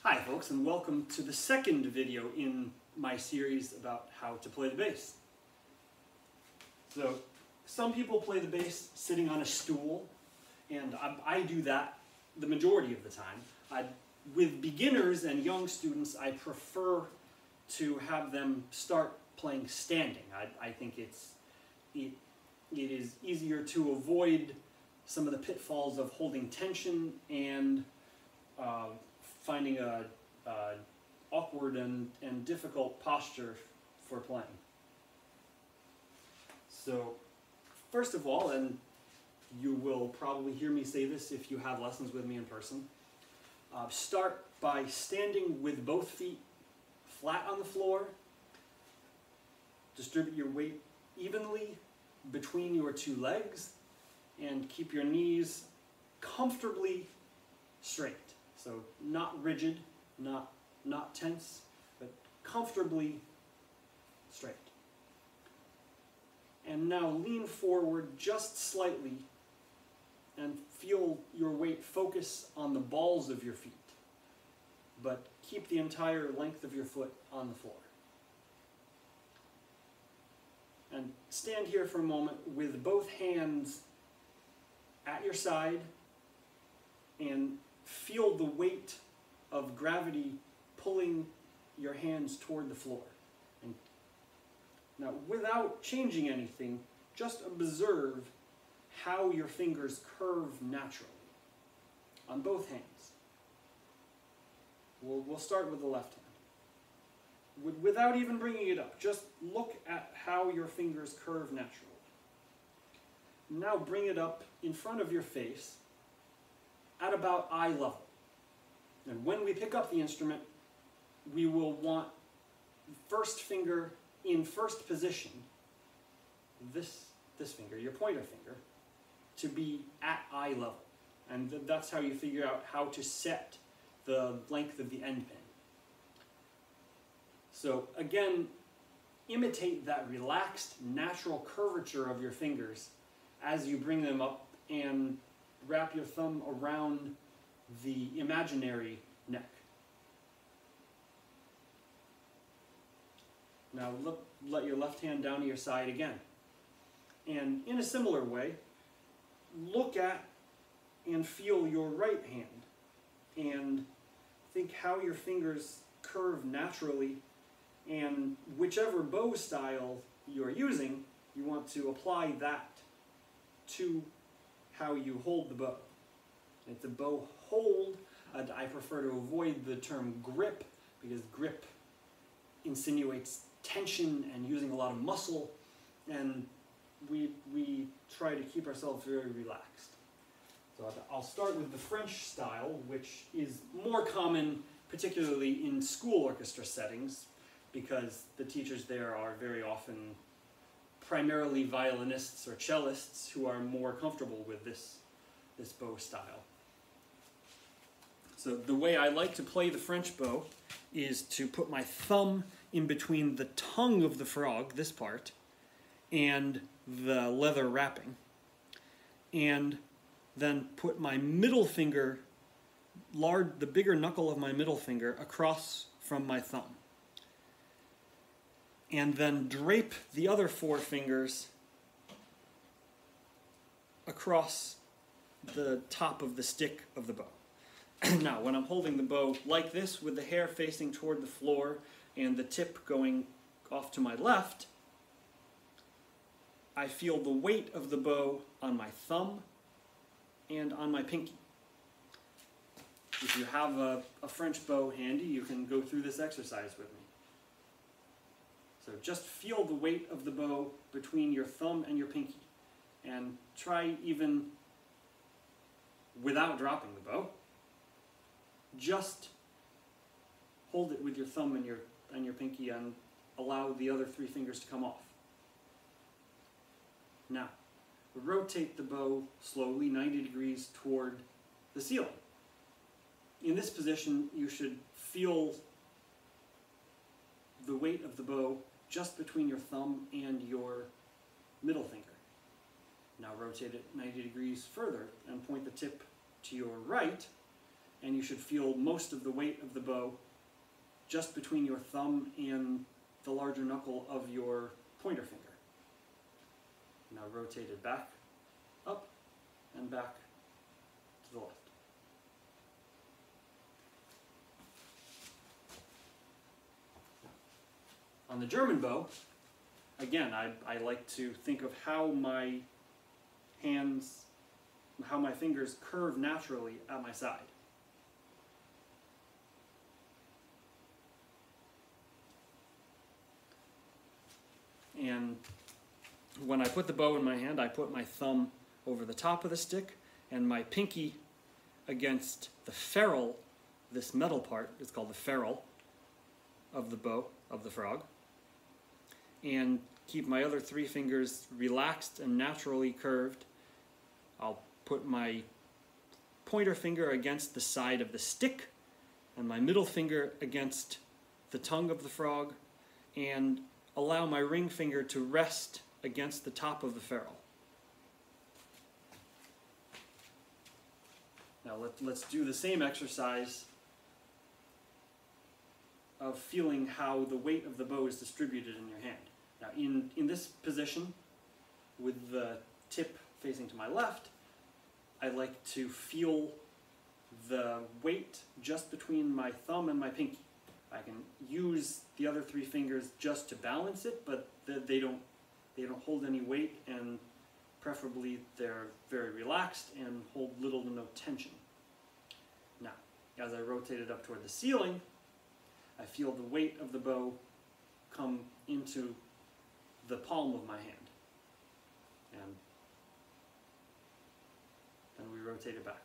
Hi folks, and welcome to the second video in my series about how to play the bass. So, some people play the bass sitting on a stool, and I do that the majority of the time. With beginners and young students, I prefer to have them start playing standing. I think it is easier to avoid some of the pitfalls of holding tension and finding a awkward and difficult posture for playing. So, first of all, and you will probably hear me say this if you have lessons with me in person, start by standing with both feet flat on the floor. Distribute your weight evenly between your two legs and keep your knees comfortably straight. So not rigid, not tense, but comfortably straight. And now lean forward just slightly and feel your weight focus on the balls of your feet, but keep the entire length of your foot on the floor. And stand here for a moment with both hands at your side and feel the weight of gravity pulling your hands toward the floor. And now, without changing anything, just observe how your fingers curve naturally on both hands. We'll start with the left hand. Without even bringing it up, just look at how your fingers curve naturally. Now bring it up in front of your face at about eye level. And when we pick up the instrument, we will want first finger in first position, this finger, your pointer finger, to be at eye level. And that's how you figure out how to set the length of the end pin. So again, imitate that relaxed, natural curvature of your fingers as you bring them up and wrap your thumb around the imaginary neck. Now let your left hand down to your side again. And in a similar way, look at and feel your right hand and think how your fingers curve naturally, and whichever bow style you're using, you want to apply that to how you hold the bow. If the bow hold, I prefer to avoid the term grip, because grip insinuates tension and using a lot of muscle, and we try to keep ourselves very relaxed. So I'll start with the French style, which is more common particularly in school orchestra settings, because the teachers there are very often primarily violinists or cellists who are more comfortable with this bow style. So the way I like to play the French bow is to put my thumb in between the tongue of the frog, this part, and the leather wrapping, and then put my middle finger, the bigger knuckle of my middle finger, across from my thumb. And then drape the other four fingers across the top of the stick of the bow. Now, when I'm holding the bow like this, with the hair facing toward the floor and the tip going off to my left, I feel the weight of the bow on my thumb and on my pinky. If you have a French bow handy, you can go through this exercise with me. So just feel the weight of the bow between your thumb and your pinky, and try, even without dropping the bow, just hold it with your thumb and your pinky and allow the other three fingers to come off. Now, rotate the bow slowly 90 degrees toward the ceiling. In this position, you should feel the weight of the bow just between your thumb and your middle finger. Now rotate it 90 degrees further and point the tip to your right and you should feel most of the weight of the bow just between your thumb and the larger knuckle of your pointer finger. Now rotate it back, up, and back to the left. On the German bow, again, I like to think of how my hands, how my fingers curve naturally at my side. And when I put the bow in my hand, I put my thumb over the top of the stick and my pinky against the ferrule. This metal part is called the ferrule of the bow, of the frog. And keep my other three fingers relaxed and naturally curved. I'll put my pointer finger against the side of the stick and my middle finger against the tongue of the frog, and allow my ring finger to rest against the top of the ferrule. Now let's do the same exercise of feeling how the weight of the bow is distributed in your hand. Now in this position, with the tip facing to my left, I like to feel the weight just between my thumb and my pinky. I can use the other three fingers just to balance it, but they don't hold any weight, and preferably they're very relaxed and hold little to no tension. Now, as I rotate it up toward the ceiling, I feel the weight of the bow come into the palm of my hand. And then we rotate it back.